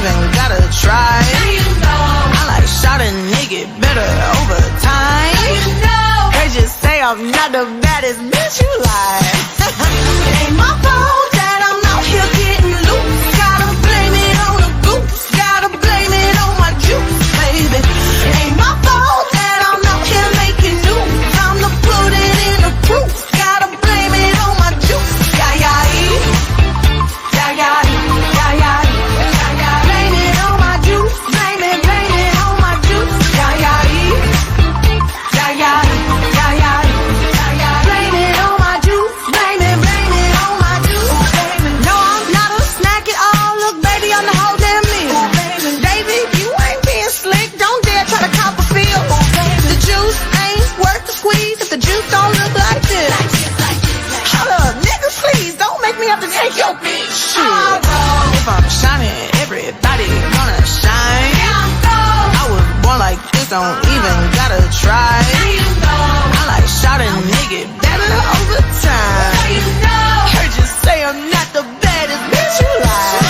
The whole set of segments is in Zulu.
even gotta try. I like shot a nigga better over time. They just say I'm not the baddest bitch you like. It ain't my fault that I'm out here getting loose. Gotta blame it on the goose. Gotta blame it on my juice, baby. It ain't my fault that I'm out here making news. Time to put it in the proof. Gotta blame it on my juice. Yeah, yeah, yeah, yeah, yeah, yeah, yeah. Blame it on my juice. Blame it on my juice. Yeah, yeah, yeah, yeah, yeah, yeah, yeah. Blame it on my juice. Blame it on my juice. No, I'm not a snack at all. Look, baby, I'm the whole damn meal. David, you ain't being slick. Don't dare try to cop a feel. The juice ain't worth the squeeze if the juice don't look like this. Hold up, nigga, please don't make me have to take your bitch. Shit. If I'm shining, everybody gonna shine. I was born like this, don't even gotta try. I like shot a nigga better over time. Heard you say I'm not the baddest bitch you like.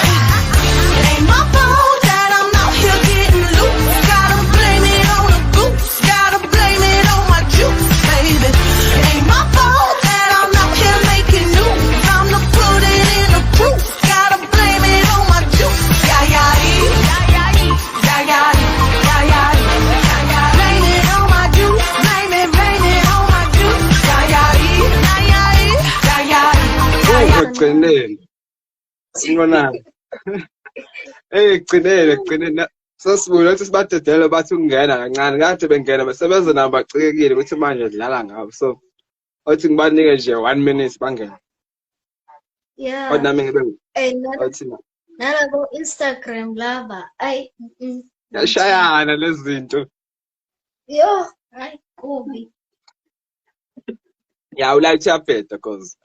It ain't my fault that I'm out here getting loose. Gotta blame it on the goose. Gotta blame it on my juice, baby. It ain't my fault that I'm out here making news. Time to put it in the proof. Gotta blame it on my juice. Yeah, yeah, yeah, yeah, yeah, yeah, yeah, yeah. Blame it on my juice. Blame it on my juice. Yeah, yeah, yeah, yeah, yeah, yeah. Ugcinile. Sibona. Gcinile. Sasibuya ukuthi sibadedele bathi ungena kancane kade bengena besebenza nabo bacikekile ukuthi manje dlala ngabo. So othi ngibanike nje 1 minute bangena. Yeah. Kodwa nami ngibe Othi nalabo Instagram lava. Ay. yashayana lezi zinto. Yo, ay kubi. Yeah, I would like to have better because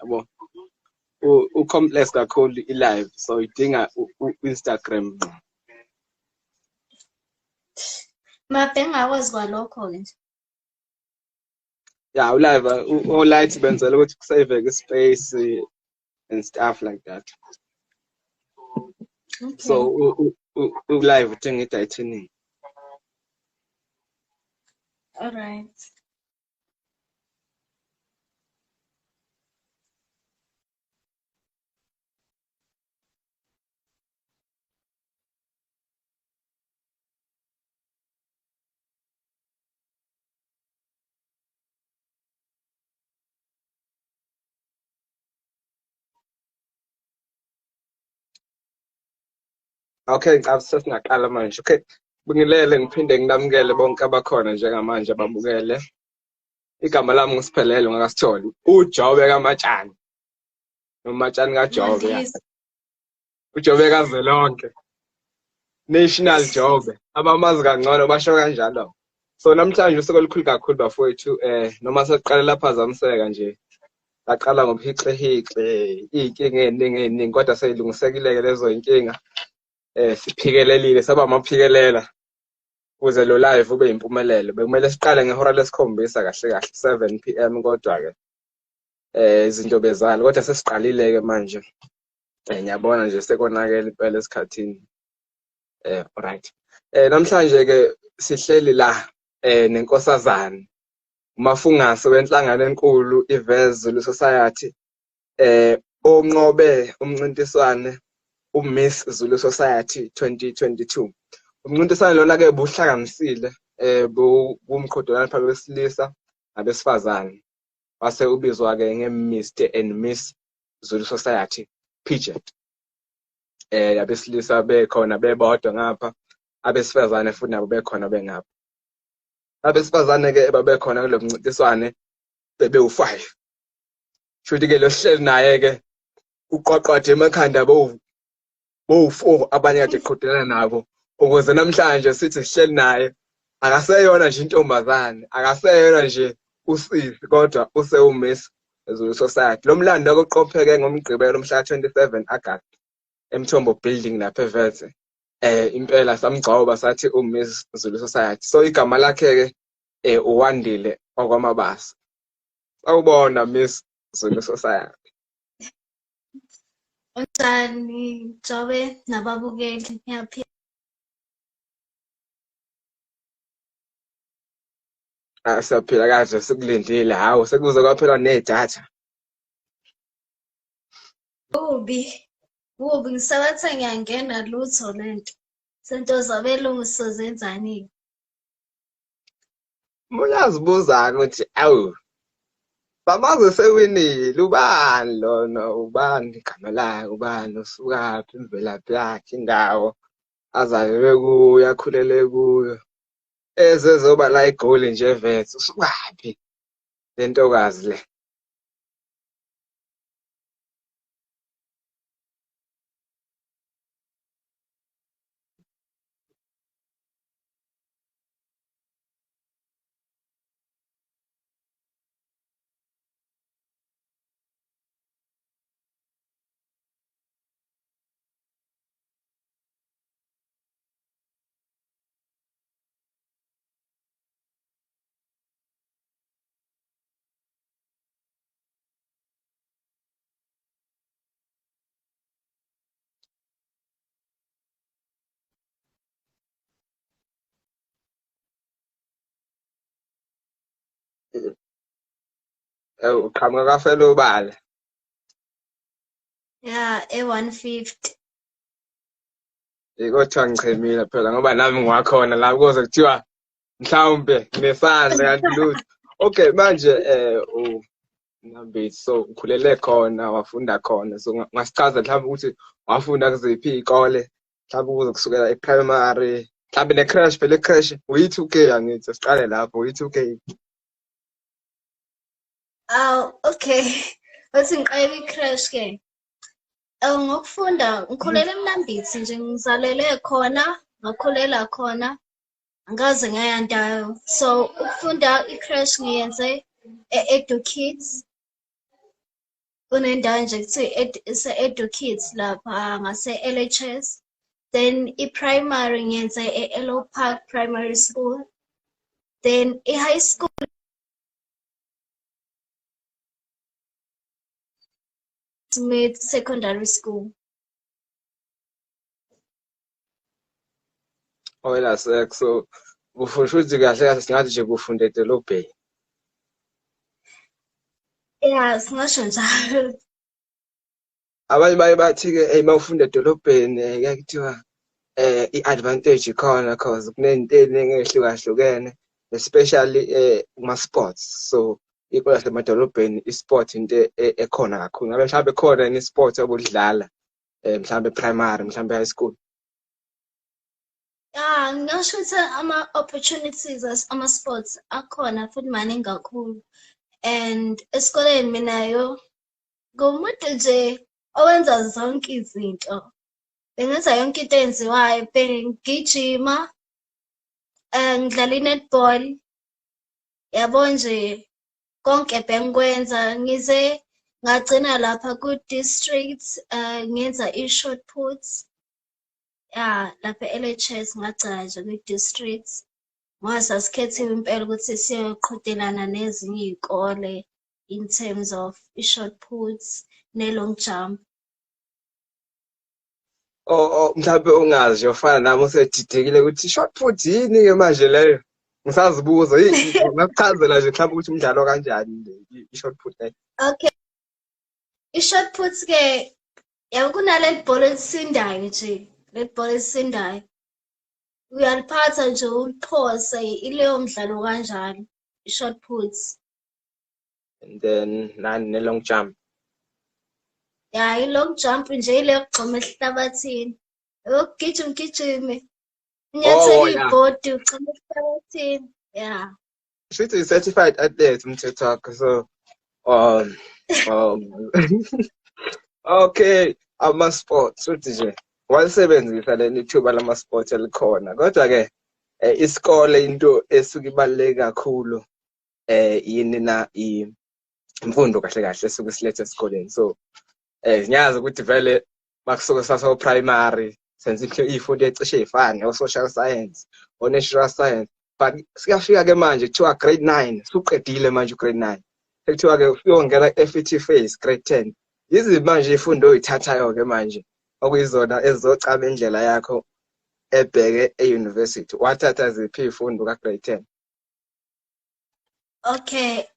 complex kakhulu i-live so idinga Instagram. Mabhenga wazi kwalokho ke. Yeah, live light benzela ukuthi kusave space and stuff like that. Okay. So live udinga i-data eningi. All right. Okay, sesingaqala manje. Okay. Bengilele ngiphinde nginamukele bonke abakhona njengamanje ababukele. Igama lami ngisiphelele ngakasitholi. uJobe kaMatshani. Nomatshani kaJobe. uJobe kaZelonke. National Jobe. Abamazi kangcono basho kanjalo. So namhlanje usuku olukhulu kakhulu bafowethu noma seqala lapha zamseka nje. Laqala ngobuhixe inkinga eningi kodwa seyilungisekile lezo inkinga. Siphikelelile saba amaphikelela ukuze lo live ube impumelelo. Bekumele siqale ngehora lesikhombisa kahle 7 PM kodwa ke izinto bezala kodwa sesiqalile ke manje. Ngiyabona nje sekonakela impela esikhathini. Alright. Namhlanje ke sihleli la nenkosazana umafungasi wenhlangano enkulu iWits Zulu Society onqobe umncintiswane uMiss Zulu Society 2022. Umncintiswane lona ke buhlanganisile bomqhudelwano phakathi kwesilisa nabesifazane. Wase ubizwa ke ngeMr and Miss Zulu Society pageant. Abesilisa bekhona bebodwa ngapha, abesifazane futhi nabo bekhona bengapha. Abesifazane ke babekhona kulo mncintiswane bebe-5. Futhi ke lo hleli naye ke uqoqothe emakhanda bo4 abanye kade qhudelana nabo ukuze namhlanje sithi sihleli naye akaseyona nje intombazane, akaseyona nje usisi kodwa usewuMiss Zulu Society. Lo mlando oqopheke ngomgqibelo mhla 27 August Umthombo building lapha eWits. Impela samgcoba sathi uMiss Zulu Society. So igama lakhe ke uWandile okwamabaso. Awubona Miss Zulu Society. Unjani Jobe nababukeli? Ngiyaphila. Siyaphila kahle sikulindile hawu sekuze kwaphela nedatha. Kubi ngisabathe ngiyangena lutho lento. Sento zabelungu sizenzani? Uyazibuza ukuthi awu bamaze sewinile ubani lona ubani igama lakhe ubani usukaphi imvelaphi yakhe indawo azalelwe kuyo akhulele kuyo ezezoba la igoli nje vethu usukaphi lentokazi le. Uqhamuka kafela ubala. Yeah, e-150. Kodwa ngichemile phela ngoba nami ngiwakhona la kuze kuthiwa mhlawumbe nesandla kanti lutho. Okay manje Nambiti so ukhulele khona wafunda khona so ngasichaza mhlawumbe ukuthi wafunda kuziphi izikole mhlawumbe ukuze kusukela e-primary mhlawumbe ne-crash phela e-crash uyi-2K angithi siqale lapho uyi-2K. Okay. Wathi ngiqale i-crash ke. Ngokufunda ngikhulele eMnambithi nje ngizalele khona, ngakhulela khona. Angaze ngaya ndawo. So ukufunda i-crash ngiyenze e-Edu Kids. Kunendawo nje kuthiwa Edu Kids lapha ngase LHS. Then i-primary ngiyenze e-Elo Park Primary School. Then i-high school mid secondary school. Oyela so ufusha ukuthi kahle kahle singathi nje kufunde edolobheni. Yeah, singasho njalo. Abanye baye bathi-ke hey mawufunda edolobheni kuyakuthiwa i-advantage ikhona cause kunezinto eziningi ezihlukahlukene especially kuma-sports so ikho emadolobheni i-sport into ekhona kakhulu ngabe mhlawumbe khona ni-sport obudlala mhlawumbe primary mhlawumbe high school. Ngingasho ukuthi ama-opportunities ama-sports akhona futhi maningi kakhulu. And esikoleni minayo ngumuntu nje owenza zonke izinto. Bengenza yonke into enziwayo, bengigijima, ngidlala i-netball. Yabo nje konke bengikwenza ngize ngagcina lapha ku-district ngenza i-shot puts. Lapha e-LHS ngagcina nje kwi-district. Sasikhethiwe impela ukuthi siyoqhudelana nezinye izikole in terms of i-shot puts ne-long jump. Mhlawumbe ungazi nje ufana nami usedidekile ukuthi shot put yini-ke manje leyo ngisazibuza ngakuchazela nje mhlawumbe ukuthi umdlalo kanjani i-shot put leyo. Okay, i-shot puts ke yabo kunaleli bhola elisindayo nje, leli bhola elisindayo. Uyaliphatha nje uliphose ileyo mdlalo kanjalo i-shot puts. And then nani ne-long jump. Yeah, i-long jump nje ile yokugxuma esihlabathini. Ugijime. Unyathela ibhodi ugxuma esihlabathini. Yeah. Shuthi certified athlete umthetho wakho so okay ama-sports futhi nje walisebenzisa leli thuba lama-sports elikhona kodwa-ke isikole into esuke ibaluleke kakhulu yini na imfundo kahle kahle esuke isilethe esikoleni so ngiyazi ukuthi vele makusuke saso-primary senze iy'fundo ecishe ey'fane o-social science o-natural science but siyafika-ke manje kuthiwa grade 9 suqedile manje u-grade 9 sekuthiwa-ke uyongena ku-FET phase grade 10 yizi manje ifundo oyithathayo-ke manje okuyizona ezizocaba indlela yakho ebheke e-university wathatha ziphi iy'fundo ka-grade 10? Okay.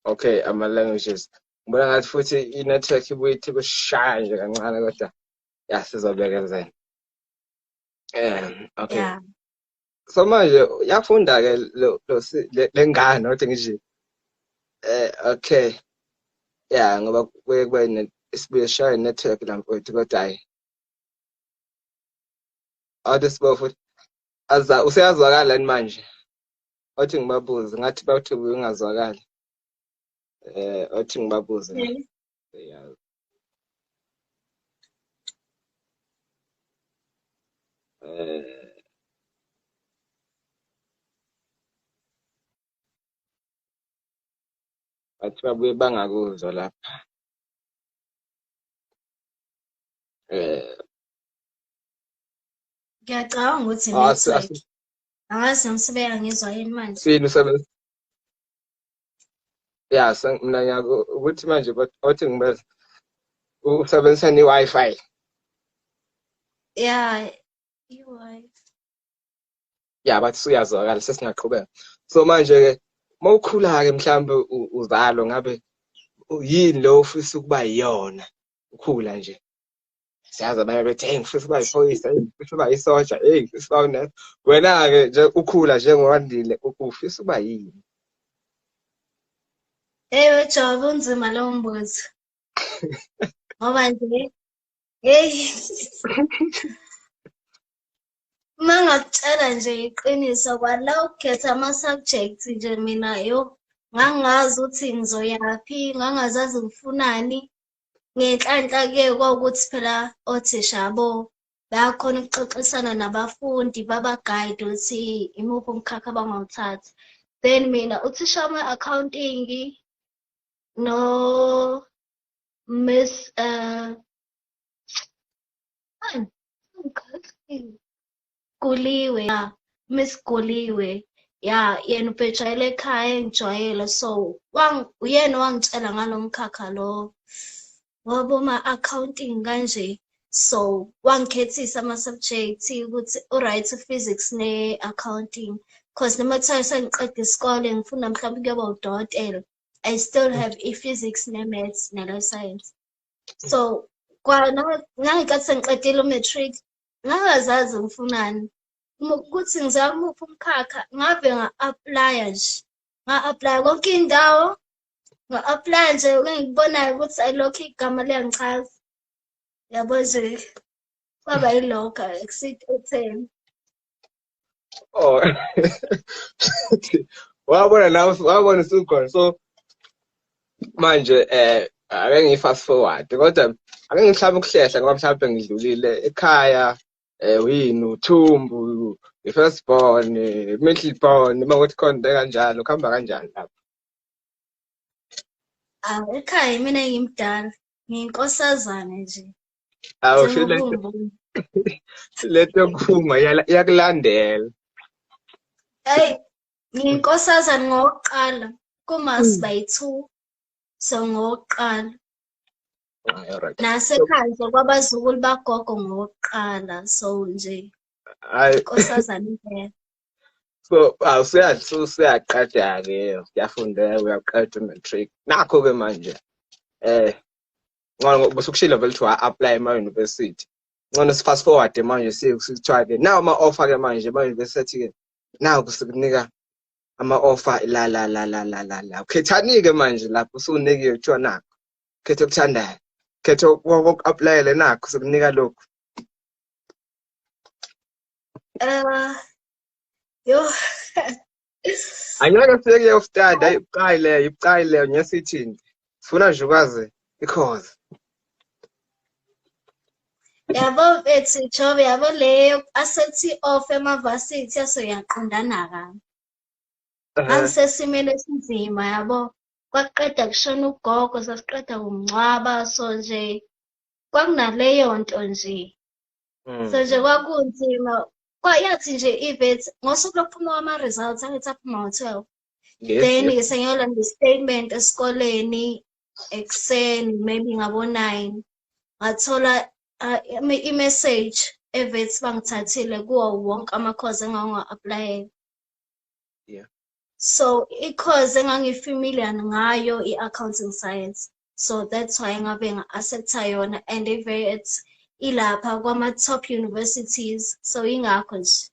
Okay, ama-languages. Ngibona ngathi futhi i-network ibuye ithi kushaya nje kancane kodwa sizobekezela. Okay. Yeah. So manje uyafunda-ke le ngane othi ngisho. Okay. Yeah, ngoba kuye kube isibuye sishaya i-network la mfowethu kodwa hhayi. Awuthi sibo futhi useyazwakala yini manje? Othi ngibabuze ngathi bawuthi ubuye ungazwakali. Othi ngibabuze la. Yeah. Bathi babuye bangakuzwa lapha. Ngiyacabanga ukuthi network. Angazi ngisibeka ngizwa yini manje. Sini usebenza? Yeah, mina ngiyako ukuthi manje othi ngibaze usebenzisa i-Wi-Fi. Yeah. You Yeah, bathi suyazwakala sesingaqhubeka. So manje-ke mawukhula-ke mhlawumbe uzalo ngabe yini lo ufisa ukuba yiyona ukhula nje. Siyazi abanye bethi hey ngifisa ukuba yiphoyisa, hey ngifisa ukuba isoja, hey ngifisa ukuba unesi. Wena-ke nje ukhula njengowandile ufisa ukuba yini? Hey, job unzima lo mbuzo. Ngoba nje hey mangakutshela nje iqiniso kwala ukukhetha ama-subjects nje mina ngangazi ukuthi ngizoyaphi, ngangazazi ngifunani. Ngenhlanhla-ke kwawukuthi phela othisha yabo bayakhona ukuxoxisana nabafundi baba-guide ukuthi imuphi umkhakha abangawuthatha. Then mina uthisha wama-accounting no Miss Guliwe, yeah, Miss Guliwe, yeah, yena ubhejwayele ekhaya engijwayele, so uyena wangitshela ngalo mkhakha lo waboma-accounting kanje. So wangikhethisa ama-subjects ukuthi right physics ne-accounting, cause noma kuthiwa sengiqeda isikole ngifunda mhlawumbe kuyoba udokotela, I still have i-physics ne-maths ne-life science. So nangikathi sengiqedile u-matric ngangazazi ngifunani ukuthi ngizama umuphi umkhakha, ngave nga-aplya nje, nga-aplya konke indawo, nga-aplya nje ngikubonayo ukuthi ayilokho igama liyangichaza. Yabo nje kwaba yilokho exceed 10. Oh. wabona usukhona. So manje ake ngi-fast forward kodwa ake ngihlaba ukuhlehla ngoba mhlawumbe ngidlulile ekhaya uyini uthumbu i-first born middle born makuthi khona into kanjalo kuhamba kanjani lapho? Ekhaya mina ngimdala, ngiyinkosazane nje. Leto yokuphuma iyakulandela. Hey, ngiyinkosazane ngokuqala kuma-2, so ngokuqala. Alright. Nasekhaya nje kwabazukulu bagogo ngokuqala, so nje inkosazane impela. So usuyaqeda-ke uyafundela uyaqeda u-matric nakho-ke manje bese kushiye level 2 apply ema-university. Ngcono si-fast forward manje sikuthiwa-ke nawo ama-offer-ke manje ema-university-ke naku sikunika ama-offer la. Ukhethani-ke manje lapho usunikiwe kuthiwa nakho khetha okuthandayo, khetha oku-aplayele nakho sikunika lokhu. Angeke siyeke uftada ibucayi leyo nyesithini. Sifuna nje ukwazi i-course. Yabo bethi job yabo leyo asethi off emavasithi asoyaqondana kabi. Angisesimene esinzima yabo. Kwaqeda kushona ugogo sasiqeda kumngcwaba so nje kwakunaleyo nto nje. So nje kwakunzima. Kwayathi nje ivet ngosuku lokuphuma kwama-results angithi aphuma ngo-12. Then sengiyola nge-statement esikoleni ekuseni maybe ngabo-9. Ngathola i-message evethi bangithathile kuwo wonke ama-course engangiwa-aplayela. Yeah. So i-course engangifamiliar ngayo i-accounting science. So that's why ngabe nga-accepta yona and ivet ilapha kwama-top universities. So ingakho nje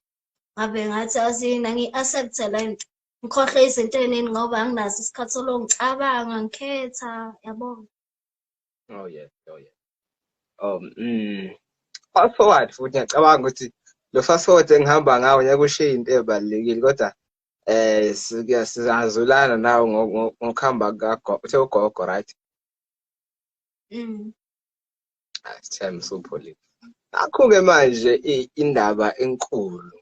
ngabe ngathi azina ngi-accepta lento. Ngikhohlwe izinto ey'ningi ngoba anginazo isikhathi ngicabanga ngikhetha yabo. Oh yeah. Fast forward futhi ngiyacabanga ukuthi lo fast forward engihamba ngawo ngiyakushiya into ebalulekile kodwa sizazulana nawe ngokuhamba kagogo uthe ugogo right. Time supholile. Akho-ke manje indaba enkulu.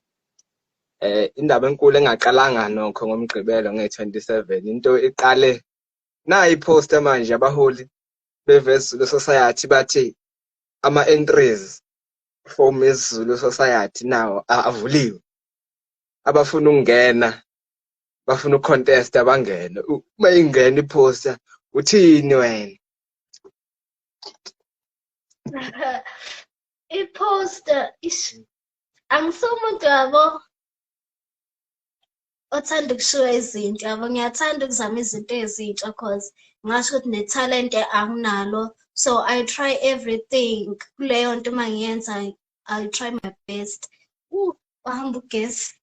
Indaba enkulu engaqalanga nokho ngomgqibelo nge-27 into iqale na iposter manje abaholi be-Wits Society bathi ama-entries from Zulu Society nawo avuliwe. Abafuna ukungena bafuna ucontest abangene. Uma ingena iposter uthini wena? I-poster angisumuntu yabo othanda ukushiya izinto yabo. Ngiyathanda ukuzama izinto ezintsha cause ngasho ukuthi ne-talent anginalo. So I try everything. Kuleyo nto uma ngiyenza I'll try my best. Wahamba ugesi.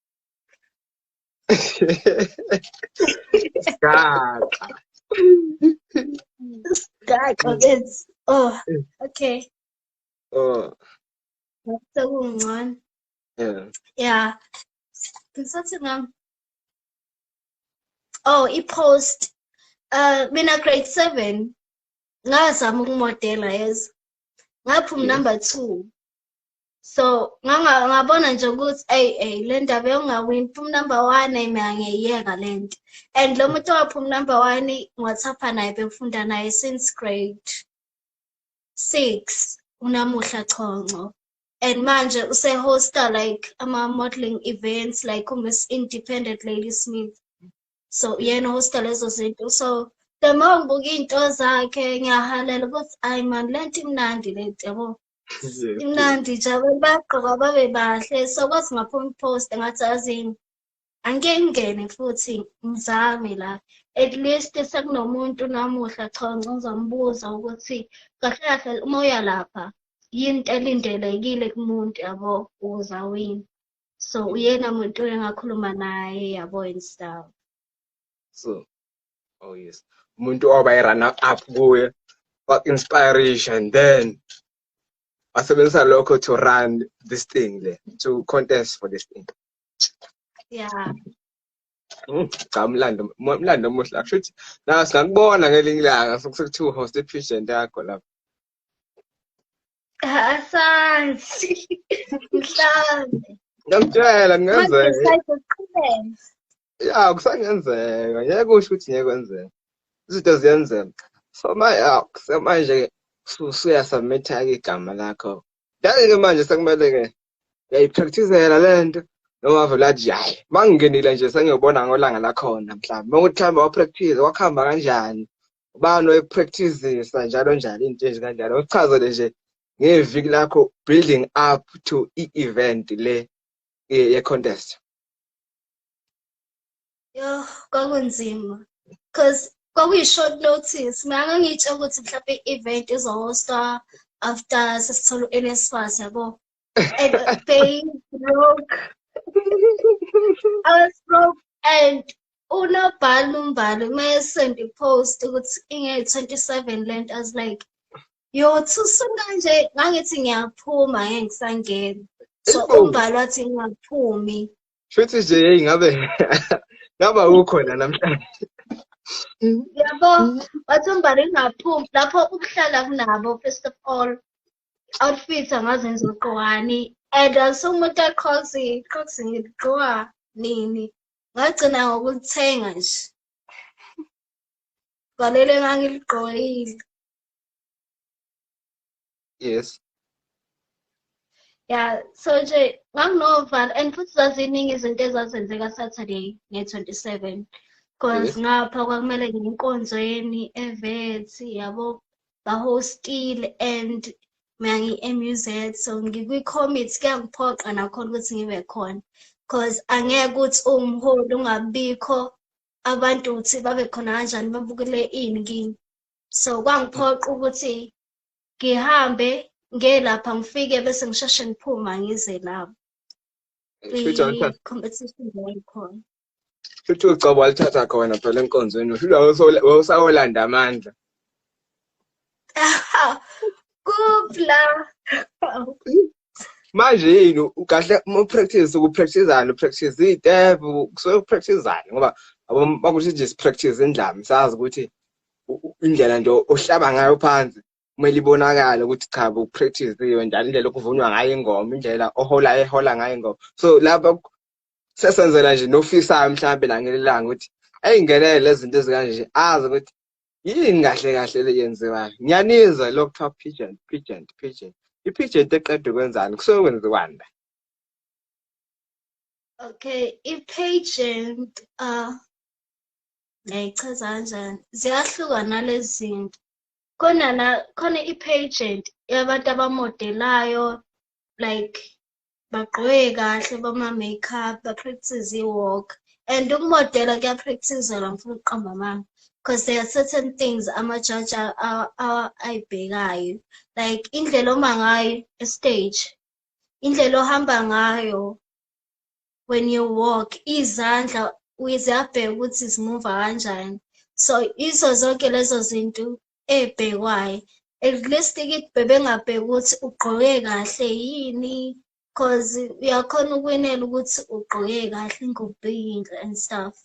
Gaxa bets. Oh, okay. Sekungcono. Yeah. Ngisathi ngami. Oh, i-post. Mina grade 7 ngazama ukumodela yes. Ngaphuma number 2. So ngabona nje ukuthi le ndaba yongawini phuma number 1 mina ngiyeka lento. And lo muntu waphuma number 1 ngiwathapha naye befunda naye since grade 6 unamuhla chonco. And manje use-hosta like ama-modeling events like Miss Independent Ladysmith. So yena hosta lezo zinto. So the more ngibuka into zakhe ngiyahalela ukuthi ayi man lento imnandi lento yabo. Imnandi nje abantu bagqoka babe bahle. So kwathi ngaphuma ipost ngathi azini angeke ngene futhi ngizame la. At least sekunomuntu namuhla chonco ngizombuza ukuthi kahle kahle uma uya lapha yinto elindelekile kumuntu yabo uzawina. So uyena umuntu engakhuluma naye yabo and stuff. So yes. Umuntu oba runner up kuye for inspiration then asebenzisa lokho to run this thing le to contest for this thing. Yeah. Cha mlando omuhle akushuthi la singakubona ngelinye ilanga sokuthi host pageant yakho lapha. Asansi. Mhlambe. Ngiyakutshela ngenzeka. Yeah, kusangenzeka. Ngeke kusho ukuthi ngeke kwenzeka. Izinto ziyenzeka. So manje usuyasubmit-a igama lakho. Dale-ke manje sekumele ke uyayipracticela lento noma vele athi hayi mangingenile nje sengiyobona ngolanga lakhona mhlawumbe. Mawukuthi hamba wapractice wakhamba kanjani? Ubani oyipracticeisa njalo into kanjalo. Uchazele nje ngeviki lakho building up to i-event le ye-contest. Yo, kwakunzima. Cause kwakuyi-short notice. Mina ngangitshela ukuthi mhlawumbe i-event izohosta after sesithola u-NSFAS yabo. And they broke. I was broke and umbhalo mayesend i-post ukuthi inge-27 lent. I was like, yo, kanje ngangithi ngiyaphuma ngeke ngisangena. So umbhalo wathi ngingaphumi. Futhi nje ngabe ngaba ukhona namhlanje. Yabo, wathi umbhalo ngingaphumi lapho ukuhlala kunabo first of all. outfit angazi ngizogqokani and asumuntu aqhoksi ngigqoka nini ngagcina ngokuthenga nje galele ngangiligqokile. Yes. Yeah, so nje nganginova and futhi zaziningi izinto ezazenzeka Saturday nge-27 cause Yes. ngapha kwakumele ngiye enkonzweni evethi yabo bahostile and mina ngi-MUZ so ngikwi-commit kuyangiphoqa nakhona ukuthi ngibe khona cause angeke ukuthi umholi ungabikho abantu uthi babe khona kanjani babukele ini so kwangiphoqa ukuthi ngihambe lapha ngifike bese ngisheshe ngiphuma ngize lapho competition leyikhona. Futhi ucaba walithatha khona phela enkonzweni usawolanda amandla. Kupla. Manje yini ukahle ukupracticeana upractice itep kusuke upracticeana ngoba bakuthi nje sipractice endlami sazi ukuthi indlela nje ohlaba ngayo phansi kumele ibonakale ukuthi cha upractice njalo indlela okuvunwa ngayo ingoma indlela ehola ngayo ingoma so lapha sesenzela nje nofisayo mhlawumbe la ngelilanga ukuthi ayingenele lezi zinto ezikanje azi ukuthi yini kahle leyenziwayo ngiyaniza lokuthiwa pigeon i-pigeon eqedwe kwenzani kusuke kwenziwani la? Okay, i-pageant ngayichaza kanjani ziyahluka nalezi zinto khona i-pageant yabantu abamodelayo like bagqoke kahle bama-makeup ba-practice i-walk and ukumodela kuyapractice-elwa ngifuna ukuqamba amanga because there are certain things ama-judge ayibhekayo like indlela oma ngayo estage indlela ohamba ngayo when you walk izandla uyazibheka ukuthi zimuva kanjani so izo zonke lezo zinto ebhekwayo realistic bebengabheka ukuthi ugqoke kahle yini cause uyakhona ukwinela ukuthi ugqoke kahle ingobhekile and stuff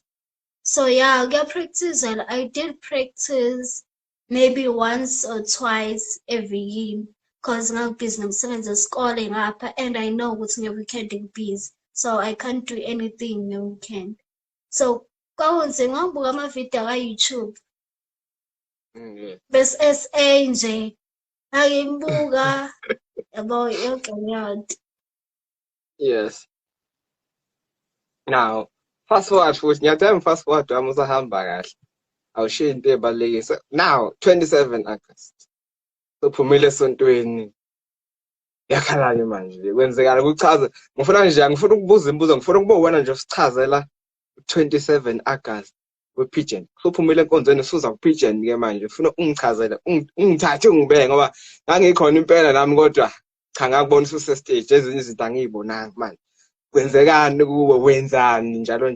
so yeah kuyapractice and I did practice maybe once or twice every year cause ngangibhizi nomsebenzi esikole ngapha and I know ukuthi nge-weekend ngibhizi so I can't do anything nge-weekend so kwakunzima ngangibuka amavidiyo ka-YouTube bese SA nje ngimbuka yabo yonke yonke. Yes. Now fast forward futhi ngiyathemba fast forward wami usahamba kahle awushiya into ebalekisa now 27 August sophumile esontweni yakhalani manje kwenzekala kuchaza ngifuna ukubuza imibuzo ngifuna ukubona nje usichazela 27 August we-pigeon sophumile enkonzweni suza ku-pigeon ke manje ufuna ungichazela ungithathe ungibeke ngoba ngangikhona impela nami kodwa cha ngakubona ususe-stage ezinye izinto angiyibonanga manje kwenzekani kuwe wenzani njalo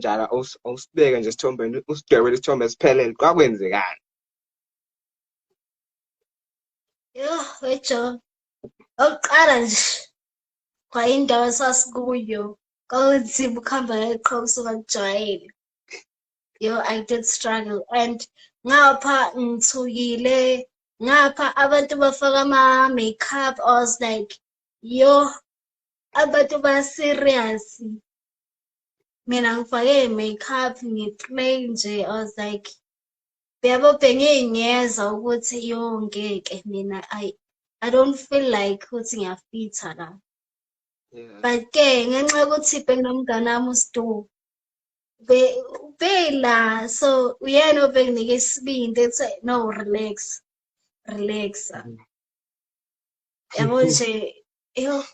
awusibeke nje isithombeni usidwebele isithombe esiphelele kwakwenzekani Wejo oqala nje kwayindawo sasikuyo kwakunzima ukuhamba ngeqhwa kusuka kujwayele I did struggle and ngapha ngithukile ngapha abantu bafaka ama-makeup I was like abantu ba-serious mina ngifake makeup ngi-play nje I was like yabo bengiyengeza ukuthi ngeke mina I don't feel like ukuthi ngiyafitha la but ke ngenxa yokuthi benginomngane wami uStu ubela so uyena obenginike isibindi ethi no relax yabo nje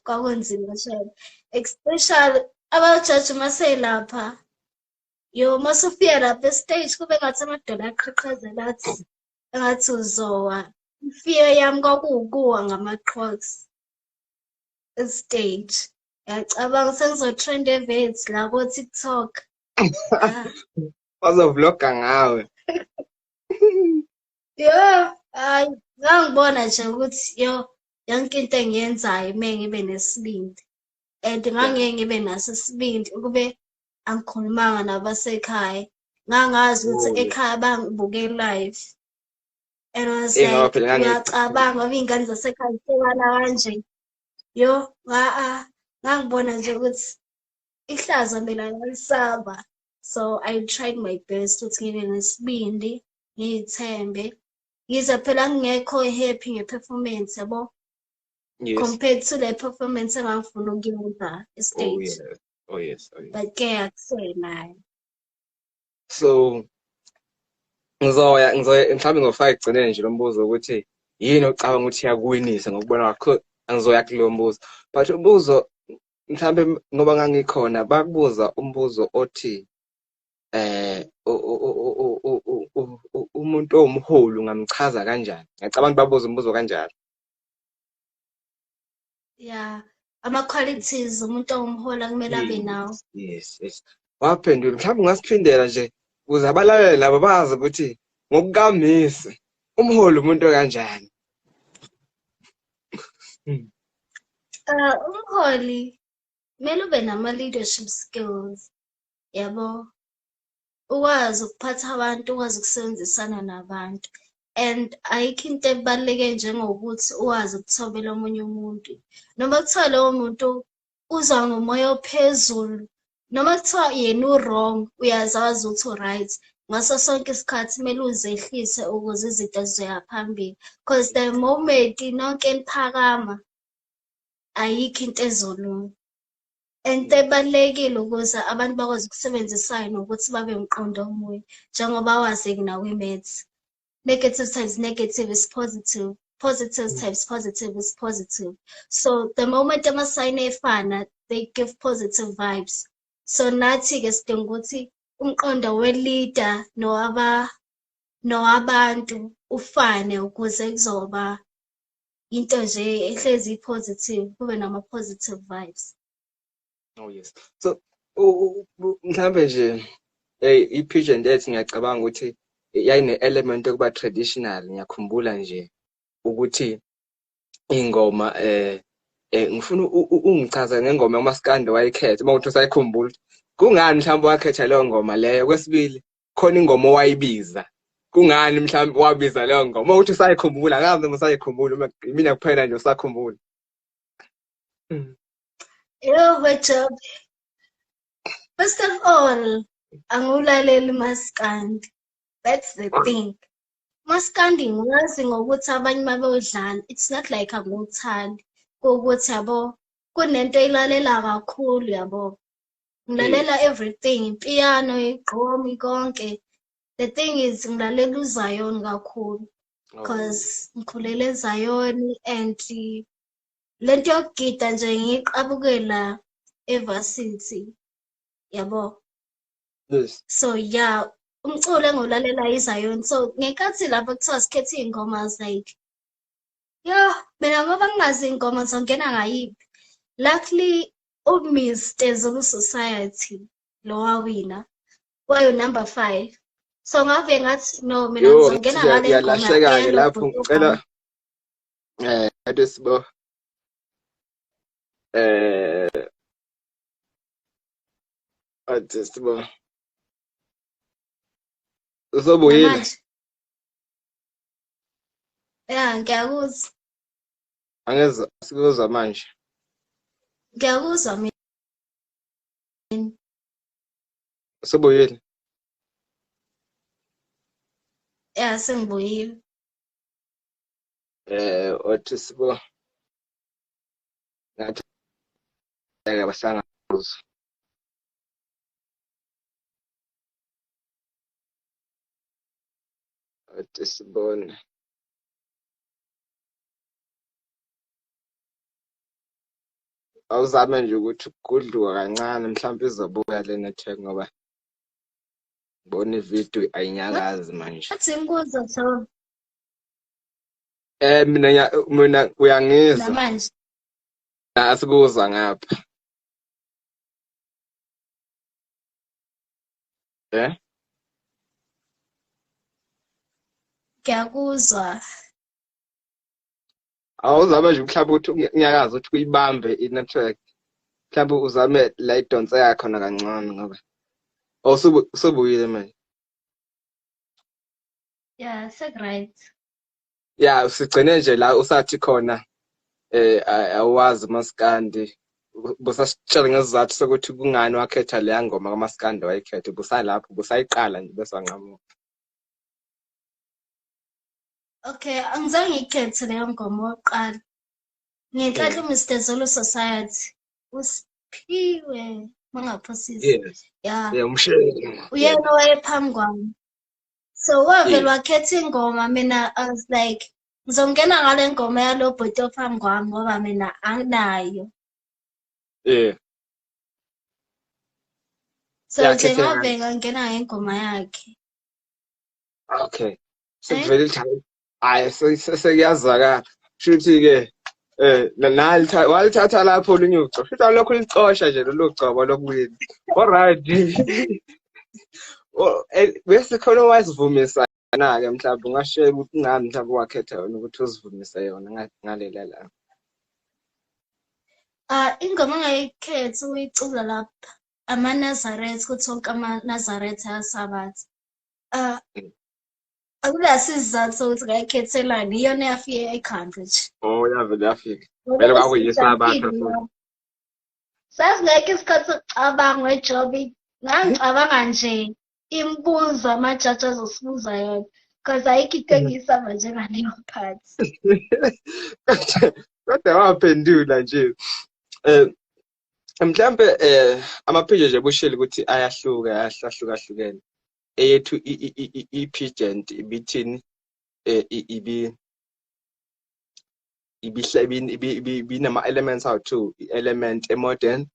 kwakunzima shame especially abajaji maselapha masufika lapha estage kube ngathi amadolo aqhaqhazela athi engathi uzowa fear yami kwakuwukuwa ngama-crocs estage ngiyacabanga sengizotrend evets la ko-TikTok bazovlogga ngawe hayi ngangibona nje ukuthi yonke into engiyenzayo uma ngibe nesibindi and ngangeke ngibe naso isibindi ukube angikhulumanga nabasekhaya ngangazi ukuthi ekhaya bangibuke live And I was ngoba like, phela uyacabanga ngoba iy'ngane zasekhaya zihlekana kanje. Yo, ngangibona nje ukuthi ihlazo mina ngalisaba. So I tried my best ukuthi ngibe nesibindi, ngiy'thembe. Yize phela ngingekho happy nge-performance yabo, yes. compared to le performance engangifuna ukuyenza Oh e-stage. yes. Oh yes. Oh yes. But-ke akusenayo. So ngizoya mhlawumbe ngizofaka ekugcineni nje lo mbuzo ukuthi yini ocabanga ukuthi iyakuwinisa ngokubona kwakho. Angizoya kulo mbuzo. But umbuzo mhlawumbe ngoba ngangikhona bakubuza umbuzo othi umuntu owumholi ungamchaza kanjani? Ngiyacabanga babuza umbuzo kanjalo. Yeah, ama-qualities umuntu ongumholi akumele abe nawo. Yes. Waphendula mhlawumbe ungasifindela nje ukuze abalaleli labo bazi ukuthi ngokukamisi umholi umuntu kanjani. Umholi kumele ube nama-leadership skills, yabo. Ukwazi ukuphatha abantu, ukwazi ukusebenzisana nabantu. And ayikho into ebaluleke njengokuthi ukwazi ukuthobela omunye umuntu. Noma kuthiwa lowo muntu uzwa ngomoya ophezulu, noma kuthiwa yena u-wrong, uyazazi ukuthi u-right. Ngaso sonke isikhathi kumele uzehlise ukuze izinto zizoya phambili. Because the moment nonke niphakama, ayikho into ezolunga. Into ebalulekile ukuze abantu bakwazi ukusebenzisana nokuthi babe umqondo omunye, njengoba wazi nawo i-maths. Negative times negative is positive. Positive times positive is positive. So the moment amasayini efana, they give positive vibes. So nathi-ke sidinga ukuthi umqondo we-leader nowabantu ufane ukuze kuzoba into nje ehlezi positive, kube nama-positive vibes. Oh yes. So mhlawumbe nje i-pigeon ethi ngiyacabanga ukuthi yayine-element yokuba traditional. Ngiyakhumbula nje ukuthi ingoma ngifuna ungichaza ngengoma yomaskandi wayikhetha uma uthi usayikhumbula. Kungani mhlawumbe wakhetha leyo ngoma leyo? Kwesibili khona ingoma owayibiza. Kungani mhlawumbe wabiza leyo ngoma? Uma uthi usayikhumbula ngazi noma usayikhumbula mina kuphela nje usakhumbula. Wetjob. First of all, angulaleli maskandi. That's the thing. Maskandi ngiwazi ngokuthi abanye mabewudlala. It's not like angiwuthandi. Kuwukuthi yabo, kunento eyilalela kakhulu yabo. Ngilalela everything, piano, igqomi, konke. The thing is, ngilalela uZion kakhulu. Because ngikhulele eZion and lento yokugida nje ngiyiqabukela eVarsity. Yabo. Yes. So yeah, umculo engiwulalela iZion. So ngenkathi lapho kuthiwa sikhethe iy'ngoma, I was like, yo, mina ngoba ngingazi iy'ngoma ngizongena ngayiphi. Luckily, uMr. Zulu Society lo wawina wayo number 5. So ngave ngathi no, mina ngizongena ngale ngoma yalahleka-ke lapho ngicela ade sibo ade sibo usobuyile. Yeah, ngiyakuzwa. Angeze sikuzwa manje. Ngiyakuzwa mina. Usobuyile. Yeah, sengibuyile. Othi sibo ngathi basangakuzwa. Othi sibone. Awuzame nje ukuthi kudluka kancane mhlawumbe izobuya le network ngoba ngibona ividiyo ayinyakazi manje. Athi ngikuzwa so. Mina uyangizwa. Namanje. Asikuzwa ngapha. Ngiyakuzwa. Awuzame nje mhlawumbe ukuthi unyakaza ukuthi uyibambe i-network. Mhlawumbe uzame la idonseka khona kancane ngoba usubuyile manje. Yeah, right. Yeah, sigcine nje la usathi khona awazi uMaskandi. Busasitshela ngesizathu sokuthi kungani wakhetha leya ngoma kaMaskandi wayikhetha. Busalapho busayiqala nje bese wanqamuka. Okay, angizange ngikhethe leyo ngoma oqala. Ngenhlanhla Mr. Zulu Society. Usiphiwe mangaphosisi. Yes. Yeah. Yeah, umshayeli. Uyena owayephambi kwami. So wavele wakhetha ingoma mina I was like ngizongena ngale ngoma yalo bhuti ophambi kwami ngoba mina anginayo. Yeah. So nje ngavela ngena ngengoma yakhe. Okay. Sekuvele ithi hayi sesiyazakala. Shuthi ke walithatha lapho linye uco. Shuthi lokho licosha nje lo gcobo lokuwini. Alright. Bese khona wazivumisa na ke mhlawumbe ungashare ukuthi ngami mhlawumbe wakhetha yona ukuthi uzivumise yona ngalela la. Ingoma engayikhetha uyicula lapha amaNazaretha kuthi wonke amaNazaretha ayasabatha. Akulasizathu sokuthi ngayikhethelani iyona yafike ekhanda nje. Oh yavele yafika. Vele kwakuyisabatha futhi. Sasingeke isikhathi sokucabanga wejobi ngangicabanga nje imibuzo amajaji azosibuza yona because ayikho into engiyisaba njengaleyo part. Kodwa waphendula nje. Mhlambe amaphije nje bushela ukuthi ayahlukahlukene. Eyethu i-pageant ibithini ibinama elements how to element modern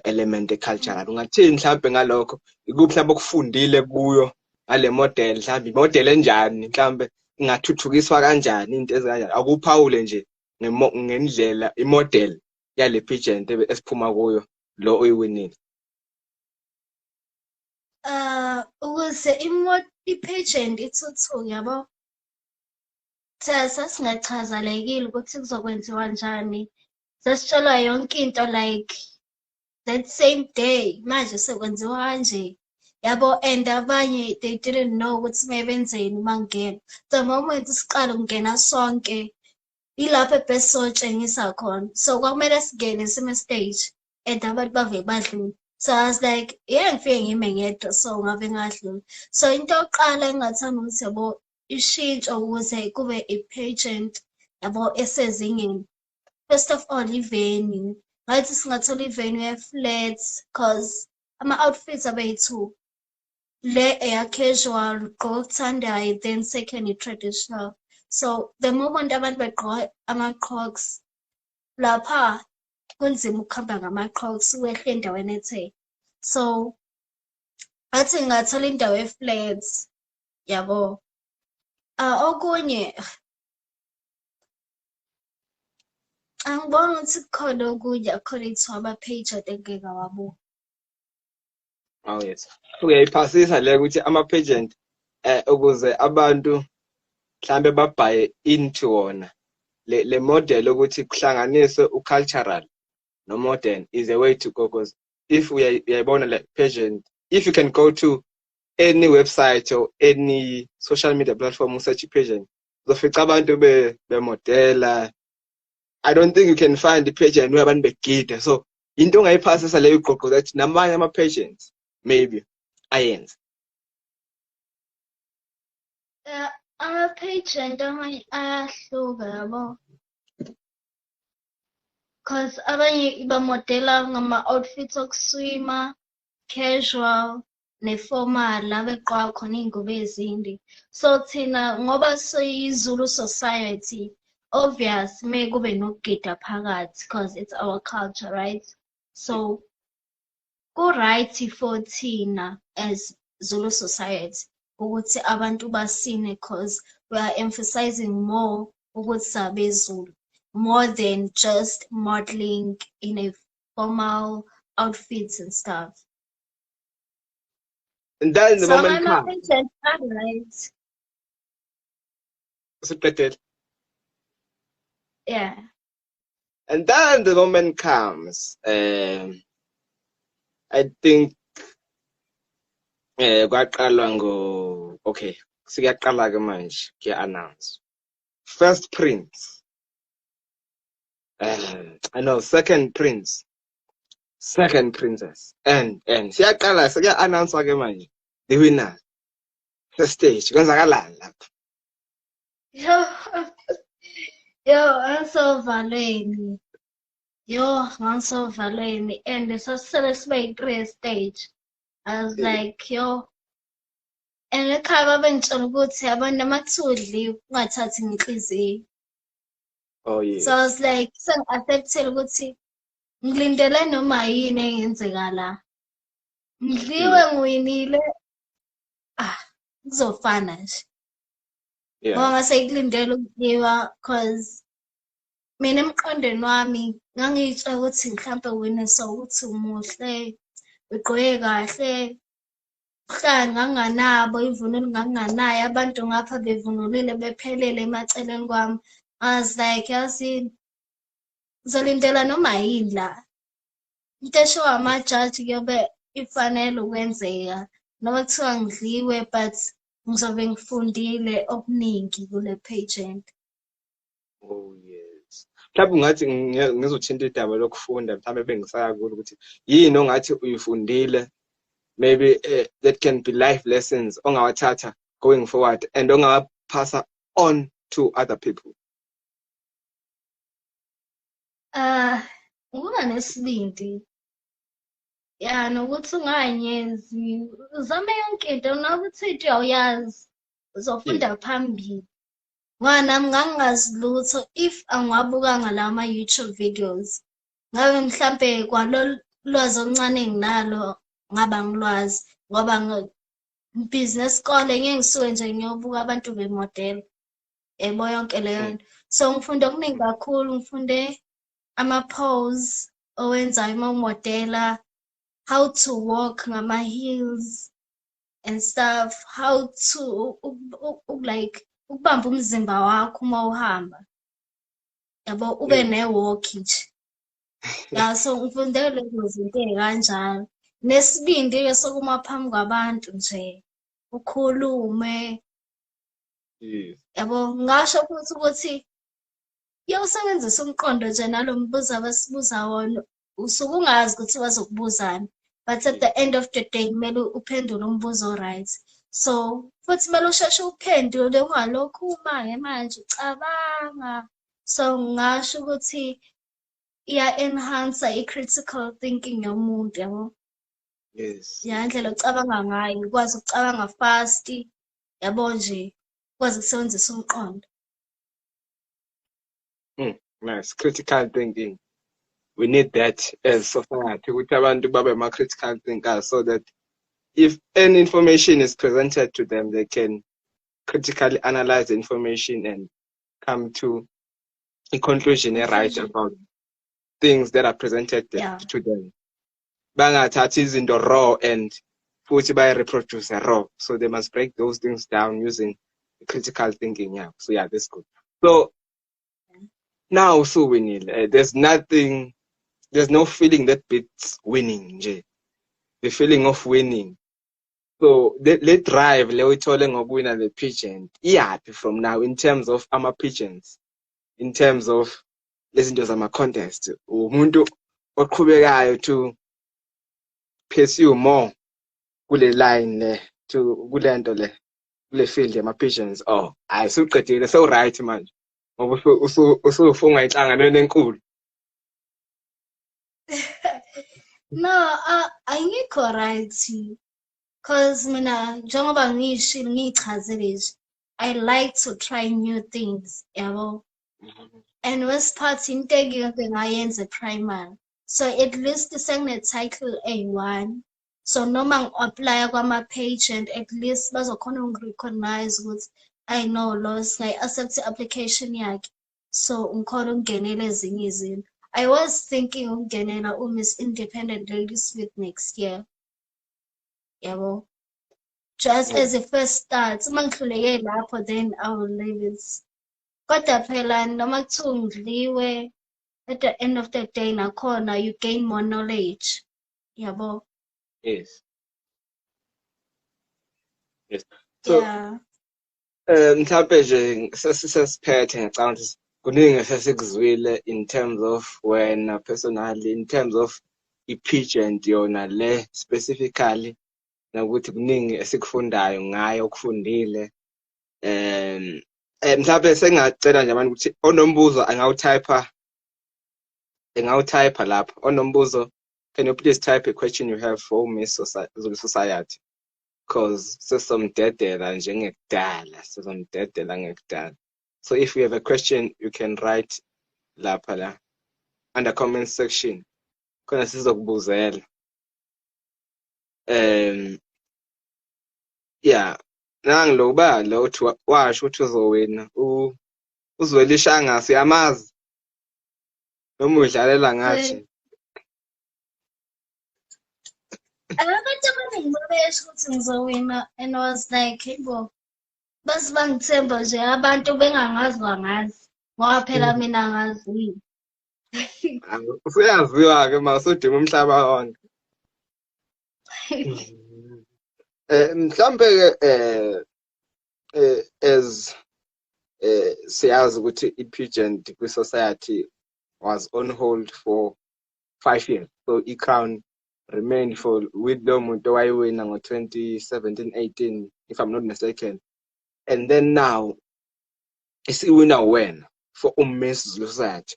element cultural. Ungathini mhlambe ngalokho ikuphi mhlambe okufundile kuyo ngale model mhlambe imodel enjani mhlambe ingathuthukiswa kanjani into ezikanjani akuphawule nje ngendlela imodel yale pageant esiphuma kuyo lo oyiwinile. Ukuze i-pageant ithuthuke yabo sasingachazalekile ukuthi kuzokwenziwa njani sasitshelwa yonke into like that same day manje sekwenziwa kanje yabo and abanye they didn't know ukuthi mebenzeni mangena the moment siqala ukungena sonke ilapho ebesotshengisa khona so kwakumele singene sime stage and abantu bave badlula. So I was like, yeah, ngifike ngime ngedwa so ngabe ngadlula. So into yokuqala engathanda ukuthi yabo ishintsho ukuze kube i-pageant yabo esezingeni. First of all, i-venue. Ngathi singathola i-venue e-flat cause ama-outfits abe-2. Le eya-casual, gqoka okuthandayo, then second i-traditional. So the moment abantu begqoka ama-crocs, lapha kunzima ukuhamba ngama-crocs wehle endaweni ethe. So athi ngathola indawo e-flat yabo. Okunye angibona ukuthi kukhona okunye according to ama-pageant engeke ngawabuka. Oh yes. Uyayiphasisa le ukuthi ama-pageant ukuze abantu mhlambe babhaye into wona le model ukuthi kuhlanganiswe ucultural no modern is a way to go because if uyayibona le pageant if you can go to any website or any social media platform search pageant uzofica abantu bemodela. I don't think you can find the pageant where abantu begida so into ongayiphasisa leyo iqoqo that namanye ama-pageants maybe ayenze. Ama-pageant amanye ayahluka yabo. Cause abanye bamodela ngama-outfits okuswima, casual, ne-formal, la begqoka khona iy'ngubo ezinde. So thina ngoba siyi-Zulu Society, obvious kube nokugida phakathi cause it's our culture, right? So ku-right for thina as Zulu Society ukuthi abantu basine cause we are emphasizing more ukuthi sabeZulu more than just modeling in a formal outfits and stuff. And then the So moment my comes. right? Yeah. And then the moment comes. I think kwaqalwa okay. Siyaqala ke manje ke announce. first prince. I know, second prince. Second princess. And siyaqala announce ke manje the winner. The stage. Kwenzakalani lapha? Angisovalweni. Angisovalweni. And sasele sibe 3 stage. I was like, and ekhaya babengitshela ukuthi abantu amathudli ungathathi ngenhliziyo. Oh yes. So I was like, sengi-acceptile ukuthi ngilindele noma yini engenzeka la. Ngidliwe ngiwinile. Kuzofana nje. Ngoba ngase ngilindele ukudliwa cause mina emqondweni wami ngangitshela ukuthi mhlambe wena ukuthi umuhle, ugqoke kahle, uhlanga nganganabo, ivunulo nganganayo, abantu ngapha bevunulile bephelele emaceleni kwami. I was like, yazi ngizolindela noma yini la. Into esho amajaji kuyobe ifanele ukwenzeka noma kuthiwa ngidliwe but ngizobe ngifundile okuningi kule pageant. Oh yes. Mhlawumbe ngathi ngizothinta idaba lokufunda mhlawumbe bengisaya kulo ukuthi yini ongathi uyifundile, maybe that can be life lessons ongawathatha going forward and ongawaphasa on to other people. Ukuba nesibindi. Nokuthi unganyezi, uzame yonke into nokuthi into awuyazi, uzofunda phambili. Ngoba nami ngangingazi lutho if angiwabukanga lawo ma-YouTube videos. Ngabe mhlampe kwalolwazi oluncane enginalo ngaba ngilwazi ngoba business isikole ngeke ngisuke nje ngiyobuka abantu bemodela. Yebo yonke leyo nto. So ngifunde okuningi kakhulu, ngifunde ama-pose owenzayo uma umodela, how to walk ngama heels and stuff, how to like ukubamba umzimba wakho uma uhamba. Yabo ube ne-walk nje. So ngifunde lezo zinto kanjalo. Nesibindi-ke sokuma phambi kwabantu nje. Ukhulume. Yabo ngasho futhi ukuthi usebenzisa umqondo nje nalo mbuzo abasibuza wona. Usuke ungazi ukuthi bazokubuzana. But at the end of the day, kumele uphendule umbuzo right. So, futhi kumele usheshe uphendule ungalokhu uma-ke manje ucabanga. So, ngasho ukuthi iya-enhance i-critical thinking yomuntu, yabo. Yes. Indlela ucabanga ngayo, ukwazi ukucabanga fast, yabo nje, ukwazi ukusebenzisa umqondo. Nice. Critical thinking. We need that as society. Ukuthi abantu babe ma-critical thinkers so that if any information is presented to them, they can critically analyze the information and come to a conclusion right about things that are presented to them. Bangathathi izinto raw and futhi reproduce raw. So they must break those things down using critical thinking. Yeah. So yeah, that's good. So now, so Wandile, there's no feeling that beats winning, nje. The feeling of winning. So let drive le telling of winner the pageant. Yeah, from now in terms of ama pageants, in terms of listen to ama contest. Umuntu oqhubekayo to pursue more kule line le to kulento le kule field ama pageants. Oh, ayisuqedile so right manje. Ngoba usufunga inhlanganweni enkulu. No, ayikho right. Cause mina njengoba ngishilo ngichazile nje, I like to try new things, yabo. And worst part into engike ngayenza primary. So at least sengine title A1. So noma ngi-apply kwama page and at least bazokhona ungirecognize ukuthi I know loss ngi-accept application yakhe. So ngikhona ukungenela ezinye izinto. I was thinking ukungenela Miss Independent Ladies with next year. Yabo. Just as a first start, uma ngihluleke lapho then I will leave it. Kodwa phela noma kuthiwa ngidliwe, at the end of the day nakhona you gain more knowledge. Yabo. Yes. Yes. So Mhlambe nje sesiphethe ngicabanga ukuthi kuningi sesikuzwile in terms of wena personally, in terms of i-pageant yona le specifically, nokuthi kuningi esikufundayo ngayo okufundile. Mhlambe sengacela nje manje ukuthi onombuzo engawutype lapha. Onombuzo, can you please type a question you have for Miss Zulu Society? Because sesomdedela njengekudala, sesomdedela ngekudala. So if you have a question, you can write lapha la under comment section. Khona sizokubuzela. Yeah, nangiloku ba lo uthi washo ukuthi uzowina. Uzwelisha siyamazi. Noma udlalela ngathi. Abantu abaningi babesho ukuthi ngizowina and I was like, bo basi bangithemba nje abantu bengangazi bangazi ngoba phela mina ngazi. Uyaziwa ke masudima umhlaba wonke. Mhlambe as siyazi ukuthi i-pageant kwi-society was on hold for 5 years. So i-crown remained for with lo muntu owayewina ngo-2017-18, if I'm not mistaken. And then now it's a winner when for Miss Zulu Society,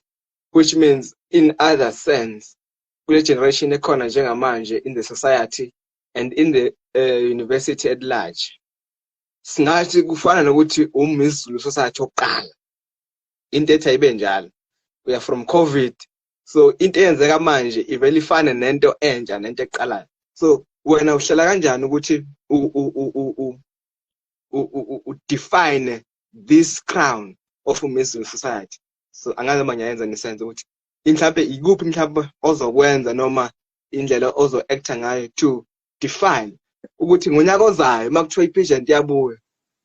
which means in other sense, kule generation ekhona njengamanje in the society and in the university at large, singathi kufana nokuthi Miss Zulu Society oqala. Into ethi ayibe njalo. We are from COVID. So into eyenzeka manje ivele ifane nento entsha nento eqalayo. So wena uhlela kanjani ukuthi define this crown of Miss Zulu Society? So angaze manje yenza ngesense ukuthi mhlawumbe ikuphi mhlawumbe ozokwenza noma indlela ozo-acta ngayo to define ukuthi ngonyaka ozayo makuthiwa i-pageant yabuya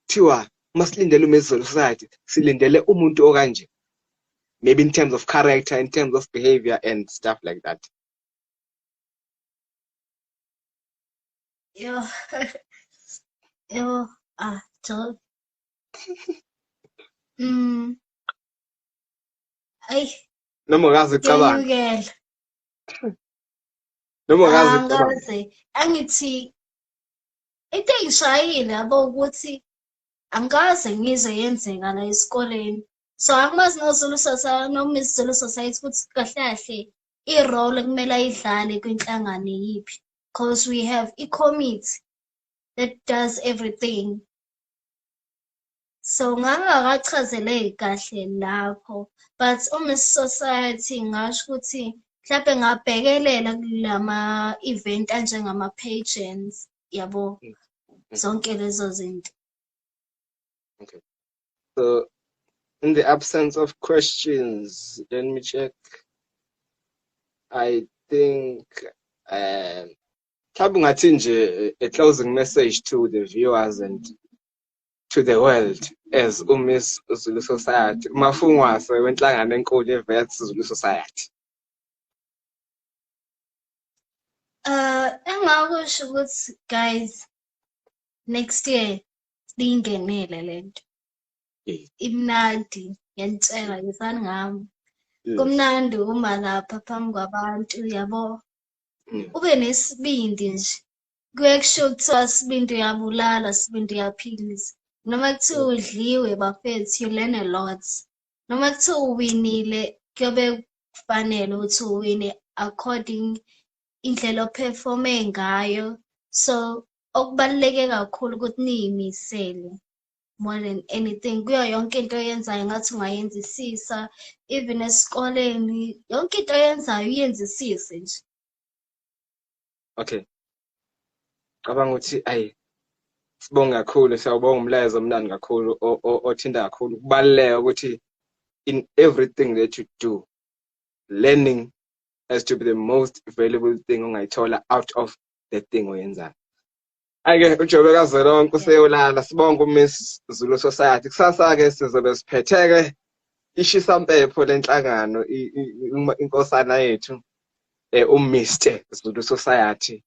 kuthiwa masilindele uMiss Zulu Society silindele umuntu okanje, maybe in terms of character, in terms of behavior and stuff like that. Yo, Joel. Ay, Noma ungazi ucabanga. ngiyukela. Noma ungazi ucabanga. Angazi, angithi into engishayile yabo ukuthi angaze ngize yenzeka la esikoleni. So akumazi noZulu Society no Miss Zulu Society ukuthi kahle kahle i-role ekumele ayidlale kwinhlangano yipi, because we have a committee that does everything. So ngangakachazele kahle lapho, but Miss Society ngasho ukuthi mhlawumbe ngabhekelela kulama event anjengama pageants yabo zonke lezo zinto. Okay. So in the absence of questions, let me check. I think mhlawumbe ngathi nje a closing message to the viewers and to the world as Miss Zulu Society. Mafungwase wenhlangano enkulu ye-Wits Zulu Society. Engakusho ukuthi guys, next year siyingenele lento. Imnandi ngiyantshela ngizani ngami. Kumnandi uma lapha phambi kwabantu yabo. Ube nesibindi nje. Kuye kusho kuthiwa sibindi uyabulala, sibindi uyaphilisa. Noma kuthiwa udliwe bafethu, you learn a lot. Noma kuthiwa uwinile kuyobe kufanele ukuthi uwine according indlela operforme ngayo. So okubaluleke kakhulu ukuthi niyimisele more than anything. Kuyo yonke into oyenzayo ngathi ungayenzisisa, even esikoleni yonke into oyenzayo uyenzisise nje. Okay. Cabanga ukuthi sibonga kakhulu, siyawubonga umlayezo omnandi kakhulu othinta kakhulu kubaluleka ukuthi in everything that you do, learning has to be the most valuable thing ongayithola out of the thing oyenzayo. Ake uJobe kazolonke useyolala, sibonga uMiss Zulu Society. Kusasa ke sizobe siphetheke ishisa mpepho lenhlangano inkosana yethu uMr Zulu Society.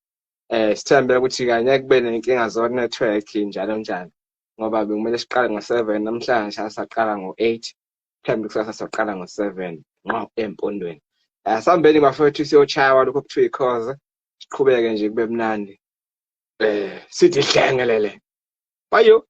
Sithembe ukuthi kanye kube nenkinga zo network njalo njalo ngoba bekumele siqale ngo-7 namhlanje saqala ngo-8 mhlawumbe kusasa soqala ngo-7 ngqo empondweni. Asihambeni bafowethu siyochaya lokho kuthiwa ikhoze siqhubeke nje kube mnandi sithi dlengelele bayo.